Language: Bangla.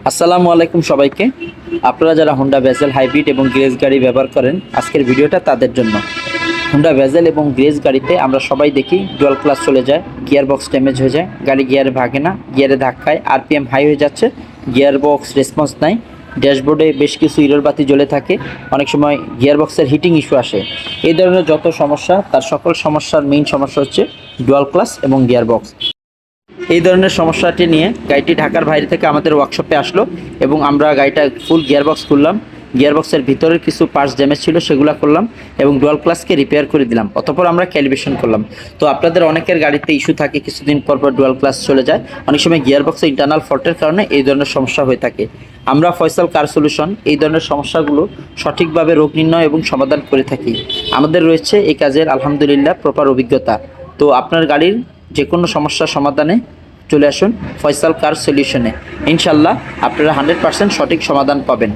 আসসালামু আলাইকুম সবাইকে। আপনারা যারা হোন্ডা ভেজেল হাইব্রিড এবং গ্রেজ গাড়ি ব্যবহার করেন, আজকের ভিডিওটা তাদের জন্য। হোন্ডা ভেজেল এবং গ্রেজ গাড়িতে আমরা সবাই দেখি ডুয়াল ক্লাচ চলে যায়, গিয়ার বক্স ড্যামেজ হয়ে যায়, গাড়ি গিয়ারে ভাগে না, গিয়ারে ধাক্কায় আরপিএম হাই হয়ে যাচ্ছে, গিয়ার বক্স রেসপন্স নাই, ড্যাশবোর্ডে বেশ কিছু ইরর বাতি জ্বলে থাকে, অনেক সময় গিয়ার বক্সের হিটিং ইস্যু আসে। এই ধরনের যত সমস্যা, তার সকল সমস্যার মেইন সমস্যা হচ্ছে ডুয়াল ক্লাচ এবং গিয়ার বক্স। এই ধরনের সমস্যাটি নিয়ে গাড়িটি ঢাকার বাইরে থেকে আমাদের ওয়ার্কশপে আসলো এবং আমরা গাড়িটা ফুল গিয়ারবক্স খুললাম, গিয়ারবক্সের ভিতরের কিছু পার্টস ড্যামেজ ছিল সেগুলো করলাম এবং ডুয়াল ক্লাচকে রিপেয়ার করে দিলাম। অতঃপর আমরা ক্যালিব্রেশন করলাম। তো আপনাদের অনেকের গাড়িতে ইস্যু থাকে, কিছুদিন পর পর ডুয়াল ক্লাচ চলে যায়, অনেক সময় গিয়ারবক্সে ইন্টারনাল ফল্টের কারণে এই ধরনের সমস্যা হয়ে থাকে। আমরা ফয়সাল কার সলিউশন এই ধরনের সমস্যাগুলো সঠিকভাবে রোগ নির্ণয় এবং সমাধান করে থাকি। আমাদের রয়েছে এই কাজের আলহামদুলিল্লাহ প্রপার অভিজ্ঞতা। তো আপনার গাড়ির যে কোনো সমস্যার সমাধানে চলে আসুন ফয়সাল কার সলিউশনে। ইনশাল্লাহ আপনারা 100% সঠিক সমাধান পাবেন।